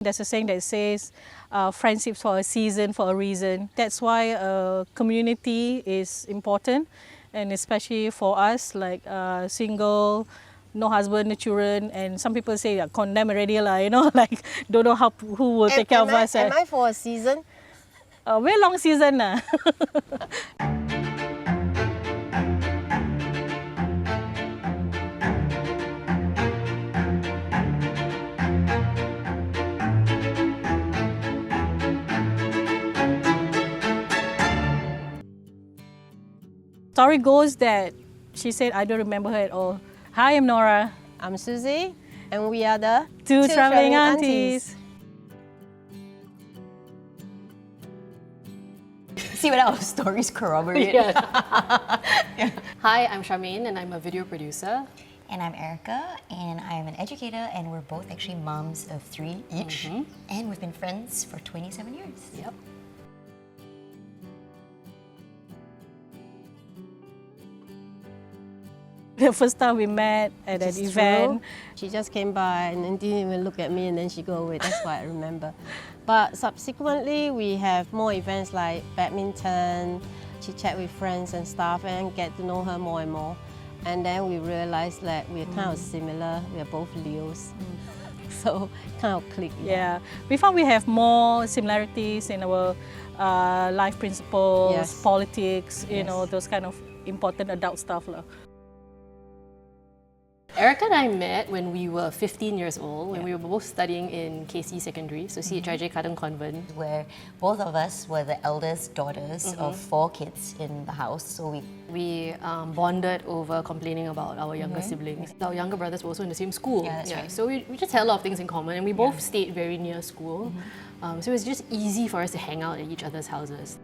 There's a saying that says, friendships for a season, for a reason. That's why community is important, and especially for us, like single, no husband, no children, and some people say condemn already, like don't know who will take care of us. Am I for a season? Very long season. Story goes that she said, I don't remember her at all. Hi, I'm Norah. I'm Susie, and we are the Two Travelling Aunties. See what our stories corroborate. Yeah. Hi, I'm Charmaine and I'm a video producer. And I'm Aarika, and I'm an educator, and we're both actually moms of 3 each. And we've been friends for 27 years. Yep. The first time we met at an event. She just came by and then didn't even look at me, and then she go away. That's what I remember. But subsequently, we have more events like badminton, chit-chat with friends and stuff, and get to know her more and more. And then we realized that we're kind of similar. We are both Leos. So kind of click. Yeah, we found we have more similarities in our life principles, Yes. politics, you Yes. know, those kind of important adult stuff. Aarika and I met when we were 15 years old, when we were both studying in KC Secondary, so CHIJ Kadang Convent. Where both of us were the eldest daughters of 4 kids in the house. So We bonded over complaining about our younger siblings. Our younger brothers were also in the same school. Yeah, that's right. So we just had a lot of things in common, and we both stayed very near school. So it was just easy for us to hang out at each other's houses.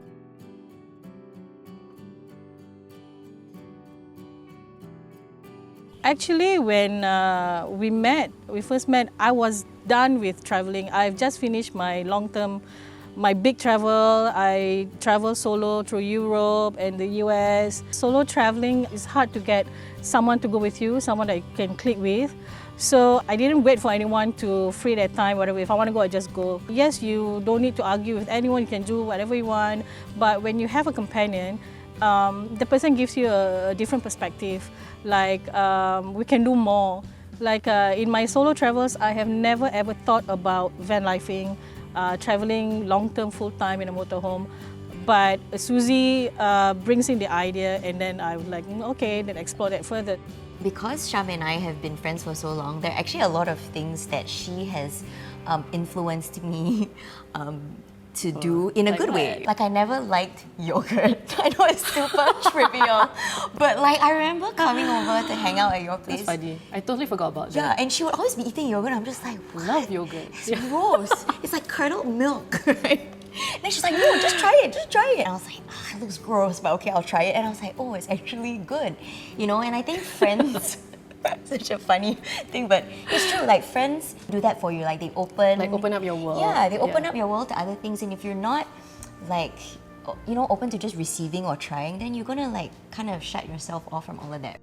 Actually, when we first met, I was done with traveling. I've just finished my my big travel. I traveled solo through Europe and the US. Solo traveling is hard to get someone to go with you, someone that you can click with. So I didn't wait for anyone to free their time, whatever. If I want to go, I just go. Yes, you don't need to argue with anyone. You can do whatever you want. But when you have a companion, the person gives you a different perspective. Like we can do more. Like in my solo travels, I have never ever thought about van lifing, traveling long-term, full-time in a motorhome. But Susie brings in the idea, and then I was like, okay, then explore that further. because Charmaine and I have been friends for so long, there are actually a lot of things that she has influenced me to do in a good way. Like I never liked yogurt. I know it's super trivial, but like I remember coming over to hang out at your place. That's funny. I totally forgot about that. Yeah, and she would always be eating yogurt. I'm just like, what? Love yogurt. It's gross. It's like curdled milk, right? And then she's like, no, just try it, just try it. And I was like, it looks gross, but okay, I'll try it. And I was like, oh, it's actually good. You know, and I think friends, such a funny thing, but it's true, like friends do that for you. Like they open up your world. Yeah, they open up your world to other things. And if you're not like, you know, open to just receiving or trying, then you're gonna like kind of shut yourself off from all of that.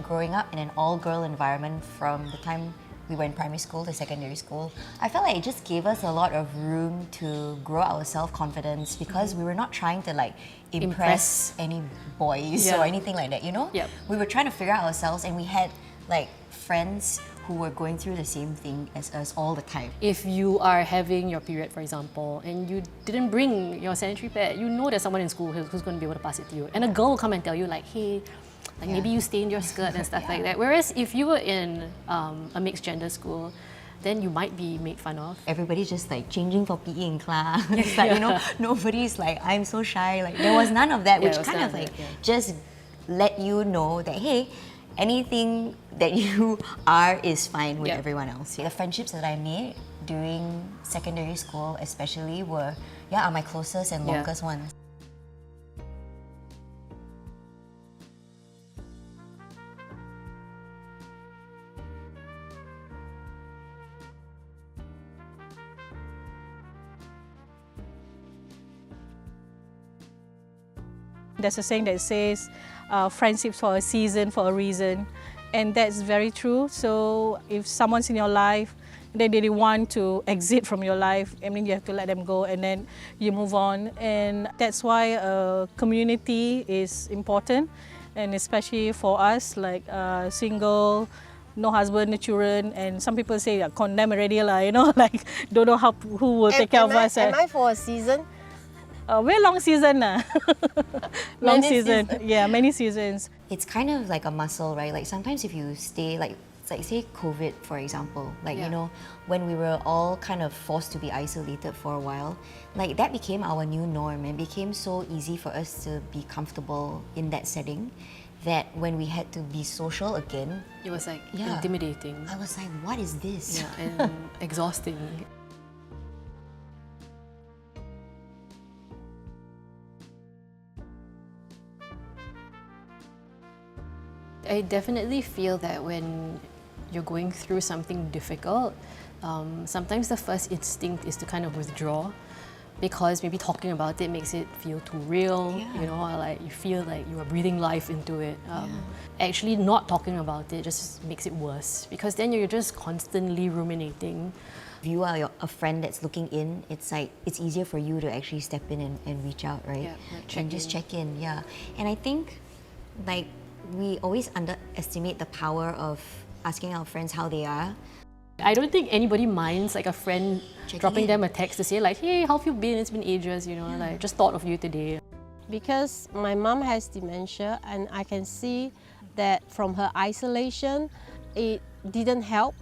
Growing up in an all-girl environment from the time we were in primary school to secondary school, I felt like it just gave us a lot of room to grow our self-confidence because we were not trying to like impress any boys or anything like that, you know? Yep. We were trying to figure out ourselves, and we had like friends who were going through the same thing as us all the time. If you are having your period, for example, and you didn't bring your sanitary pad, you know there's someone in school who's going to be able to pass it to you. And a girl will come and tell you like, hey, like maybe you stained your skirt and stuff like that. Whereas if you were in a mixed gender school, then you might be made fun of. Everybody's just like changing for PE in class. It's like, you know, nobody's like, I'm so shy. Like there was none of that, which kind of like just let you know that, hey, anything that you are is fine with everyone else. The friendships that I made during secondary school especially are my closest and longest ones. There's a saying that says, friendships for a season, for a reason. And that's very true. So if someone's in your life, then they want to exit from your life, I mean, you have to let them go and then you move on. And that's why community is important. And especially for us, like single, no husband, no children, and some people say condemn already, you know, like don't know who will take care of us. Am I for a season? Very long season. Long Many season. seasons. Yeah, many seasons. It's kind of like a muscle, right? Like sometimes if you stay, like say COVID, for example, like, you know, when we were all kind of forced to be isolated for a while, like that became our new norm and became so easy for us to be comfortable in that setting that when we had to be social again, It was like intimidating. I was like, what is this? Yeah, and exhausting. I definitely feel that when you're going through something difficult, sometimes the first instinct is to kind of withdraw because maybe talking about it makes it feel too real, you know, or like you feel like you are breathing life into it. Actually not talking about it just makes it worse because then you're just constantly ruminating. If you are a friend that's looking in, it's like it's easier for you to actually step in and reach out, right? And just check in, And I think like we always underestimate the power of asking our friends how they are. I don't think anybody minds like a friend dropping them a text to say like, hey, how have you been? It's been ages, you know, like just thought of you today. Because my mom has dementia and I can see that from her isolation, it didn't help.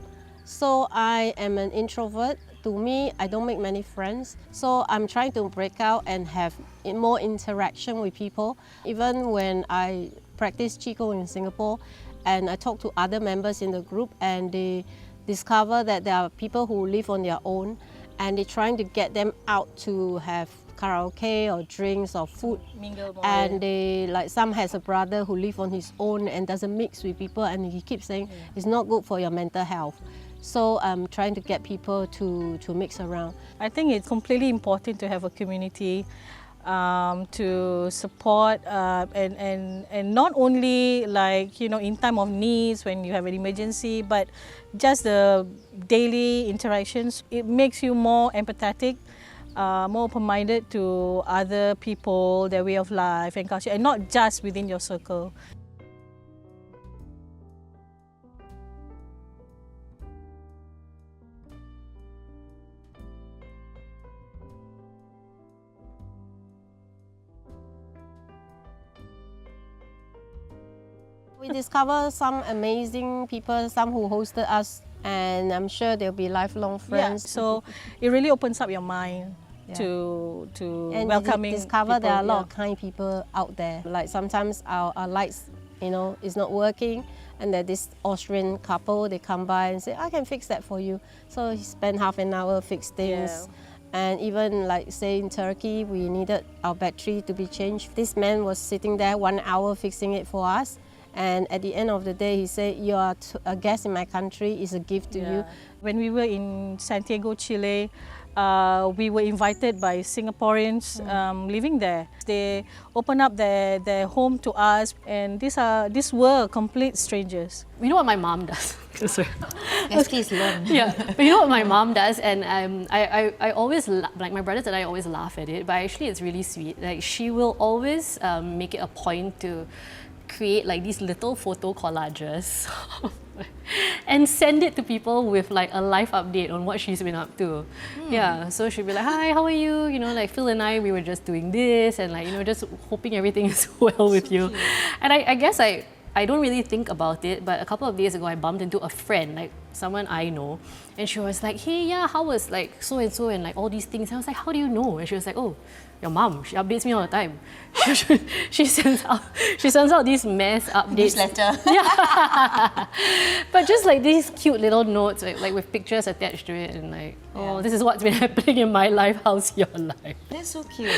So I am an introvert. To me, I don't make many friends. So I'm trying to break out and have more interaction with people. Even when I practice Qigong in Singapore and I talk to other members in the group and they discover that there are people who live on their own and they're trying to get them out to have karaoke or drinks or food. Mingle more. And they, like some has a brother who lives on his own and doesn't mix with people and he keeps saying it's not good for your mental health. So I'm trying to get people to mix around. I think it's completely important to have a community to support and not only like, you know, in time of needs when you have an emergency, but just the daily interactions. It makes you more empathetic, more open-minded to other people, their way of life and culture, and not just within your circle. We discover some amazing people, some who hosted us, and I'm sure they'll be lifelong friends. So it really opens up your mind to and welcoming you discover people, there are a lot of kind people out there. Like sometimes our lights, you know, is not working, and that this Austrian couple, they come by and say, I can fix that for you. So he spent half an hour fix things. And even like say in Turkey, we needed our battery to be changed. This man was sitting there 1 hour fixing it for us. And at the end of the day, he said, you are a guest in my country, it's a gift to you. When we were in Santiago, Chile, we were invited by Singaporeans living there. They opened up their home to us, and these were complete strangers. You know what my mom does? Sorry. Yes, please learn. But you know what my mom does, and I always, like my brothers and I always laugh at it, but actually it's really sweet. Like she will always make it a point to create like these little photo collages and send it to people with like a life update on what she's been up to. So she'll be like, hi, how are you? You know, like Phil and I, we were just doing this and like, you know, just hoping everything is well with you. And I guess I don't really think about it, but a couple of days ago I bumped into a friend, like someone I know, and she was like, hey, how was like so and so and like all these things? And I was like, how do you know? And she was like, oh, your mom, she updates me all the time. She sends out these mess updates. Newsletter. But just like these cute little notes, like with pictures attached to it, and like, oh, this is what's been happening in my life. How's your life? That's so cute.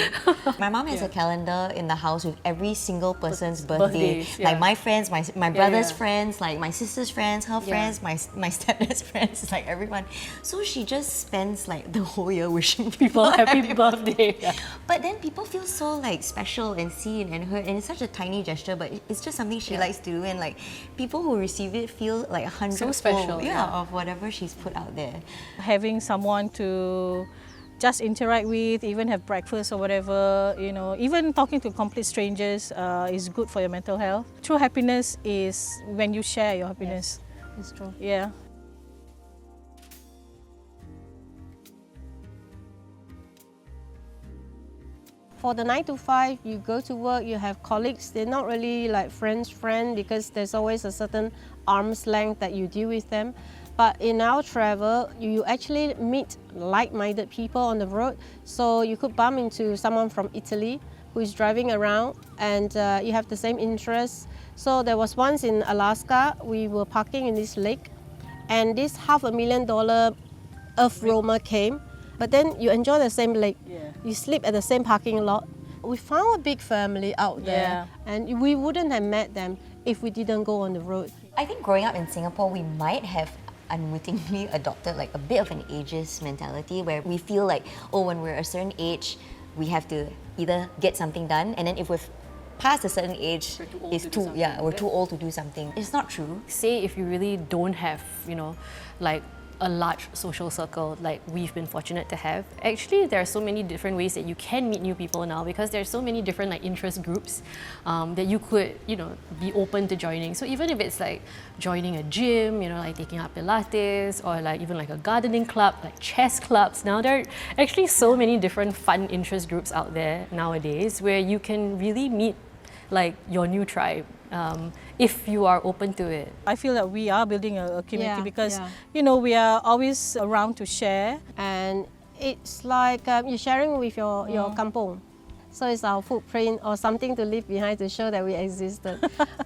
My mom has a calendar in the house with every single person's birthday. Birthdays, Like my friends friends, my brother's friends, like my sister's friends, her friends, my stepdad's friends, like everyone. So she just spends like the whole year wishing people Happy birthday. Yeah. But then people feel so like special and seen and heard, and it's such a tiny gesture, but it's just something she likes to do, and like people who receive it feel like 100 So special, of whatever she's put out there. Having someone to just interact with, even have breakfast or whatever, you know, even talking to complete strangers is good for your mental health. True happiness is when you share your happiness. It's true. Yeah. For the 9 to 5, you go to work, you have colleagues, they're not really like friends because there's always a certain arm's length that you deal with them. But in our travel, you actually meet like-minded people on the road. So you could bump into someone from Italy who is driving around, and you have the same interests. So there was once in Alaska, we were parking in this lake, and this $500,000 earth roamer came. But then you enjoy the same lake. You sleep at the same parking lot. We found a big family out there, and we wouldn't have met them if we didn't go on the road. I think growing up in Singapore, we might have unwittingly adopted like a bit of an ageist mentality where we feel like, oh, when we're a certain age, we have to either get something done, and then if we've past a certain age, we're too old to do something. It's not true. Say if you really don't have, you know, like a large social circle like we've been fortunate to have. Actually, there are so many different ways that you can meet new people now, because there's so many different like interest groups that you could, you know, be open to joining. So even if it's like joining a gym, you know, like taking up Pilates, or like even like a gardening club, like chess clubs. Now there are actually so many different fun interest groups out there nowadays where you can really meet like your new tribe. If you are open to it. I feel that we are building a community because, you know, we are always around to share. And it's like you're sharing with your kampong. So it's our footprint or something to leave behind to show that we existed.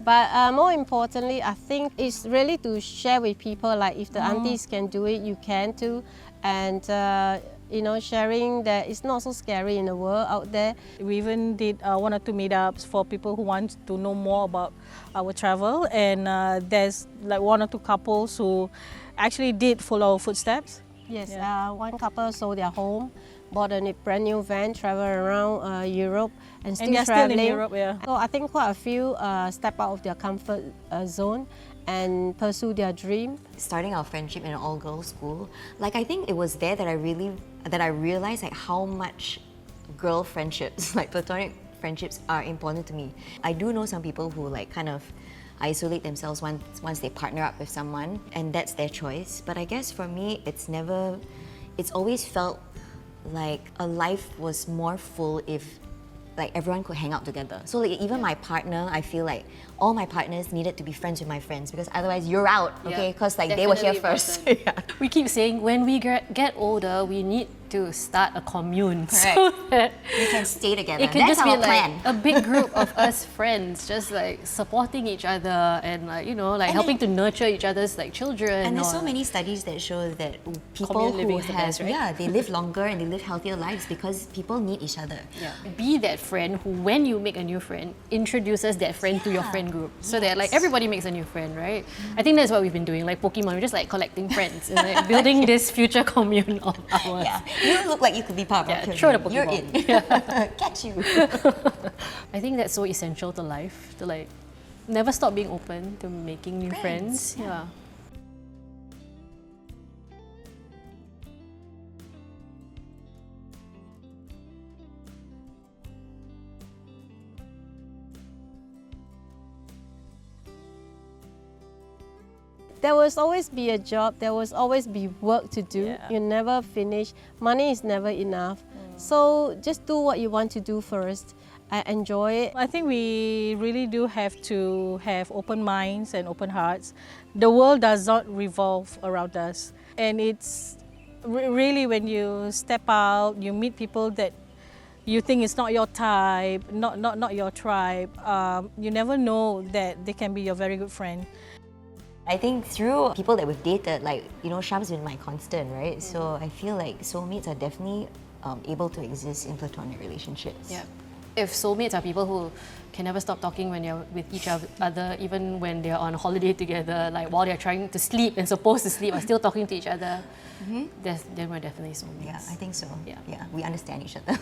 But more importantly, I think it's really to share with people, like if the aunties can do it, you can too. And you know, sharing that it's not so scary in the world out there. We even did 1 or 2 meetups for people who want to know more about our travel, and there's like 1 or 2 couples who actually did follow our footsteps. Yes, one couple sold their home, bought a brand new van, travel around Europe, and still traveling. Still in Europe, So I think quite a few step out of their comfort zone and pursue their dream. Starting our friendship in an all-girls school, like I think it was there that I realized like how much girl friendships, like platonic friendships, are important to me. I do know some people who like kind of isolate themselves once they partner up with someone, and that's their choice. But I guess for me, it's always felt like a life was more full if like everyone could hang out together. So like even my partner, I feel like all my partners needed to be friends with my friends, because otherwise you're out, okay? Because like they were here first. We keep saying when we get older, we need to start a commune. Correct. So that we can stay together. it can That's just be our like plan. a big group of us friends, just like supporting each other and like, you know, like And helping to nurture each other's like children. And there's so or, many studies that show that people Commune who living is the have, best, right? they live longer and they live healthier lives because people need each other. Be that friend who, when you make a new friend, introduces that friend to your friend group, so that like everybody makes a new friend, right? I think that's what we've been doing, like Pokemon. We're just like collecting friends and like building this future commune of ours. Yeah, you look like you could be part of our throw the community. Pokeball. You're in. Catch you. I think that's so essential to life, to like never stop being open to making new friends. Yeah. There will always be a job, there will always be work to do. You never finish. Money is never enough. So just do what you want to do first. Enjoy it. I think we really do have to have open minds and open hearts. The world does not revolve around us. And it's really when you step out, you meet people that you think it's not your type, not your tribe, you never know that they can be your very good friend. I think through people that we've dated, like, you know, Sham's been my constant, right? So I feel like soulmates are definitely able to exist in platonic relationships. Yeah. If soulmates are people who can never stop talking when they're with each other, even when they're on holiday together, like while they're trying to sleep and supposed to sleep, are still talking to each other. Then we're definitely soulmates. Yeah, I think so. Yeah. Yeah, we understand each other.